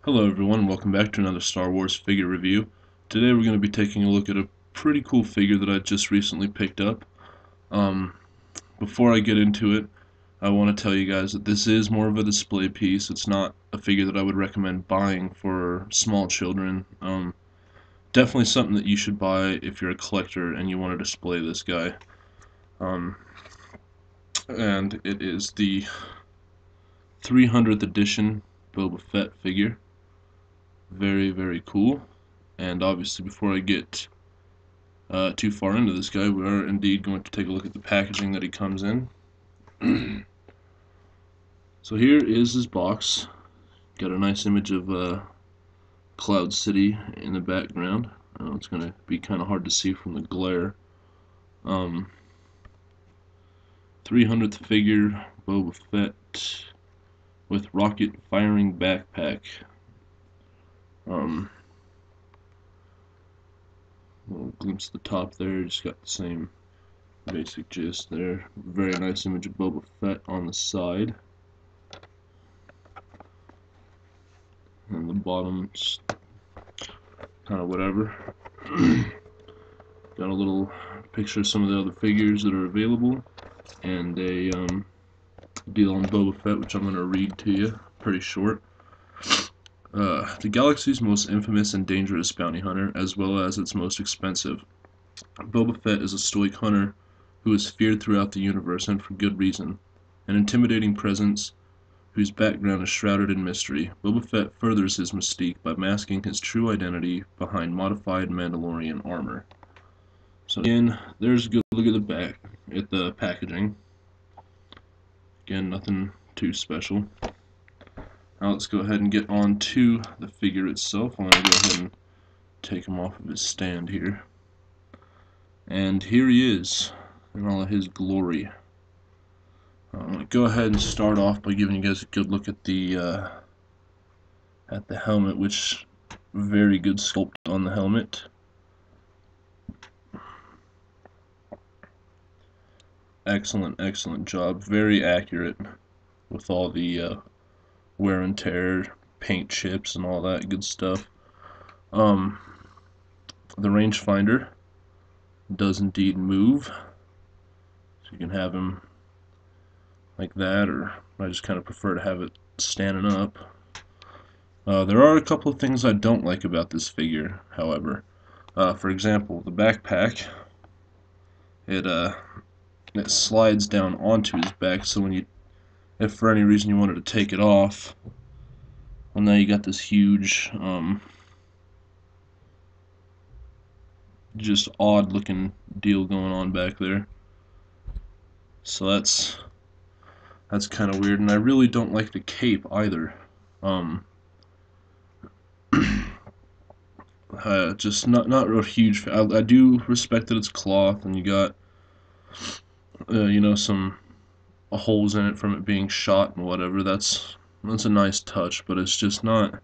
Hello everyone, welcome back to another Star Wars figure review. Today we're going to be taking a look at a pretty cool figure that I just recently picked up. Before I get into it, I want to tell you guys that this is more of a display piece. It's not a figure that I would recommend buying for small children. Definitely something that you should buy if you're a collector and you want to display this guy. And it is the 300th edition Boba Fett figure. Very, very cool. And obviously, before I get too far into this guy, we are indeed going to take a look at the packaging that he comes in. So here is his box. Got a nice image of Cloud City in the background. It's going to be kind of hard to see from the glare. 300th figure, Boba Fett with rocket firing backpack. Little glimpse of the top there, just got the same basic gist there. Very nice image of Boba Fett on the side. And the bottom, just kind of whatever. Got a little picture of some of the other figures that are available, and a deal on Boba Fett, which I'm going to read to you. Pretty short. The galaxy's most infamous and dangerous bounty hunter, as well as its most expensive. Boba Fett is a stoic hunter who is feared throughout the universe, and for good reason. An intimidating presence whose background is shrouded in mystery. Boba Fett furthers his mystique by masking his true identity behind modified Mandalorian armor. So again, there's a good look at the packaging. Again, nothing too special. Now let's go ahead and get on to the figure itself. I'm going to go ahead and take him off of his stand here. And here he is in all of his glory. I'm going to go ahead and start off by giving you guys a good look at the helmet, which very good sculpt on the helmet. Excellent job. Very accurate with all the wear and tear, paint chips, and all that good stuff. The rangefinder does indeed move, so you can have him like that, or I just kind of prefer to have it standing up. There are a couple of things I don't like about this figure, however. For example, the backpack, it slides down onto his back, so if for any reason you wanted to take it off, well, now you got this huge, just odd looking deal going on back there. So that's kind of weird, and I really don't like the cape either. Just not real huge. I do respect that it's cloth, and you got some holes in it from it being shot and whatever. That's a nice touch, but it's just not.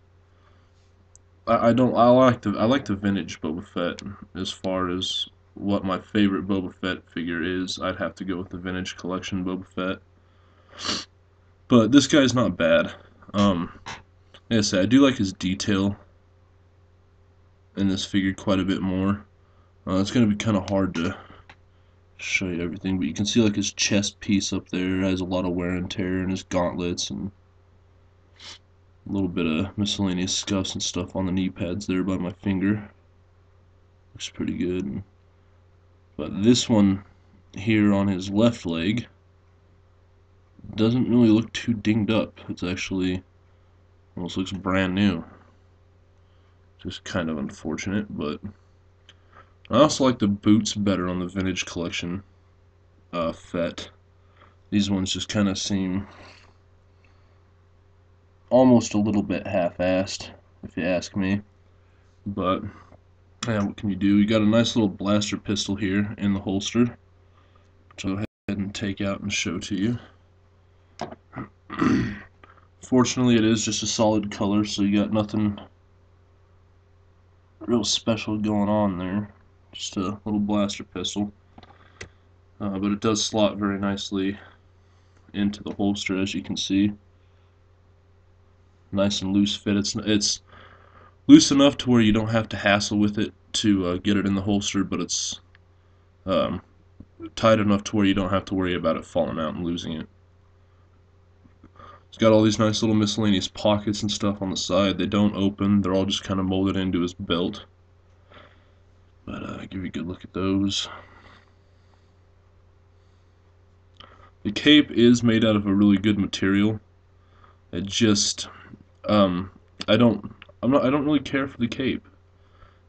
I like the vintage Boba Fett. As far as what my favorite Boba Fett figure is, I'd have to go with the vintage collection Boba Fett. But this guy's not bad. Like I said, I do like his detail in this figure quite a bit more. It's going to be kind of hard to show you everything, but you can see like his chest piece up there has a lot of wear and tear, and his gauntlets, and a little bit of miscellaneous scuffs and stuff on the knee pads there by my finger. Looks pretty good. But this one here on his left leg doesn't really look too dinged up. It's actually almost looks brand new. Just kind of unfortunate, but I also like the boots better on the vintage collection Fett. These ones just kind of seem almost a little bit half-assed, if you ask me. But yeah, what can you do? You got a nice little blaster pistol here in the holster, which I'll go ahead and take out and show to you. Fortunately, it is just a solid color, so you got nothing real special going on there. Just a little blaster pistol. But it does slot very nicely into the holster, as you can see. nice and loose fit. It's loose enough to where you don't have to hassle with it to get it in the holster, but it's um, tight enough to where you don't have to worry about it falling out and losing it. It's got all these nice little miscellaneous pockets and stuff on the side. They don't open. They're all just kind of molded into his belt. But give you a good look at those. The cape is made out of a really good material. It just um, I don't I don't really care for the cape.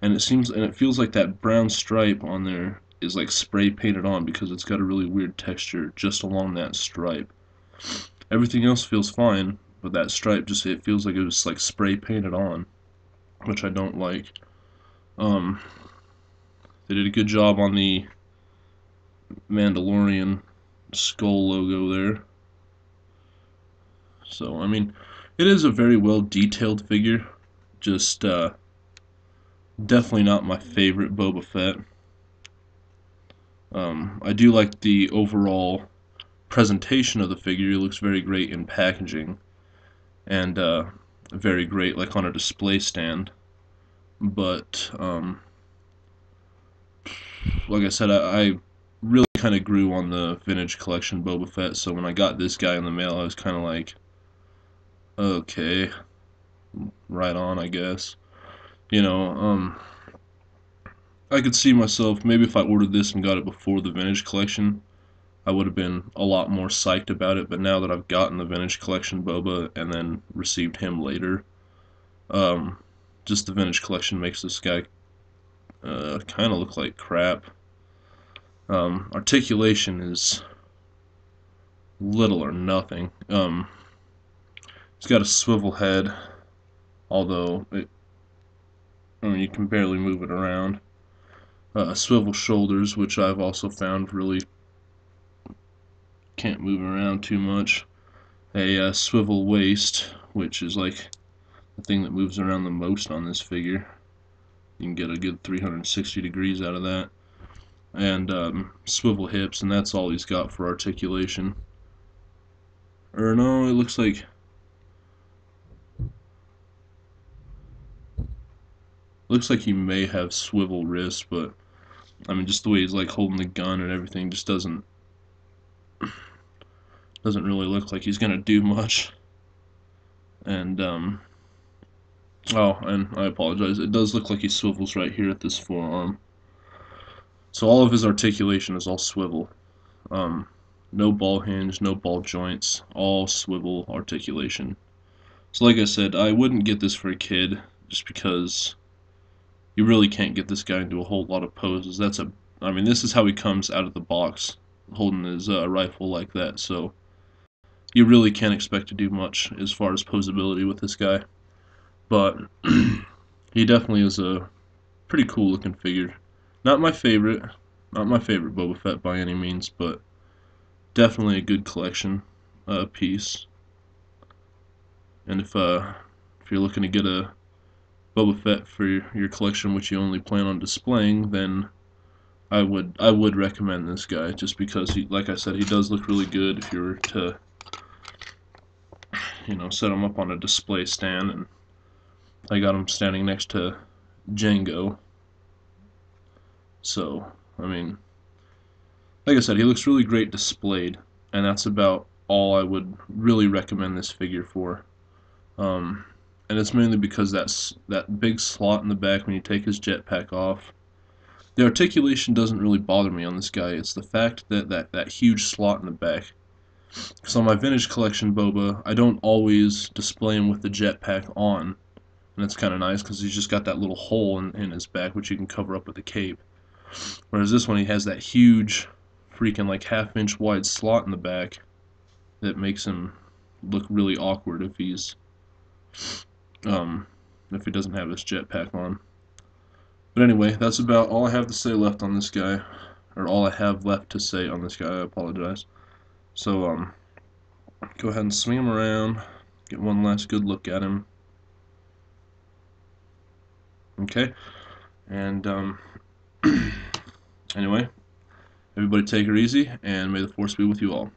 And it feels like that brown stripe on there is like spray painted on because it's got a really weird texture just along that stripe. Everything else feels fine, but that stripe it feels like it was like spray painted on, which I don't like. Um, they did a good job on the Mandalorian skull logo there. So, I mean, it is a very well detailed figure. Just definitely not my favorite Boba Fett. I do like the overall presentation of the figure. It looks very great in packaging and very great like on a display stand. But like I said, I really kind of grew on the vintage collection Boba Fett. So when I got this guy in the mail, I was kind of like, okay, right on, I guess. You know, I could see myself maybe if I ordered this and got it before the vintage collection, I would have been a lot more psyched about it. But now that I've gotten the vintage collection Boba and then received him later, um, just the vintage collection makes this guy kind of look like crap. Articulation is little or nothing. He's got a swivel head, although I mean, you can barely move it around. Swivel shoulders, which I've also found really can't move around too much. A swivel waist, which is like the thing that moves around the most on this figure. You can get a good 360 degrees out of that. And swivel hips, and that's all he's got for articulation. Or no, it looks like he may have swivel wrists, but I mean, just the way he's like holding the gun and everything just doesn't really look like he's gonna do much. And oh, and I apologize. It does look like he swivels right here at this forearm. So all of his articulation is all swivel. Um, no ball hinge, no ball joints, all swivel articulation. So like I said, I wouldn't get this for a kid just because you really can't get this guy into a whole lot of poses. I mean, this is how he comes out of the box, holding his rifle like that. So you really can't expect to do much as far as posability with this guy. But he definitely is a pretty cool looking figure. Not my favorite, not my favorite Boba Fett by any means, but definitely a good collection piece. And if you're looking to get a Boba Fett for your collection, which you only plan on displaying, then I would recommend this guy just because like I said, he does look really good if you were to set him up on a display stand. And I got him standing next to Django. So I mean, like I said, he looks really great displayed, and that's about all I would really recommend this figure for. Um, and it's mainly because that big slot in the back when you take his jetpack off. The articulation doesn't really bother me on this guy. It's the fact that huge slot in the back. So on my vintage collection Boba, I don't always display him with the jetpack on, and it's kind of nice because he's just got that little hole in his back which you can cover up with the cape. Whereas this one, he has that huge, freaking like half-inch wide slot in the back that makes him look really awkward um, if he doesn't have his jetpack on. But anyway, that's about all I have to say left on this guy, or all I have left to say on this guy. I apologize. So go ahead and swing him around, get one last good look at him. Okay, and anyway, everybody take her easy, and may the force be with you all.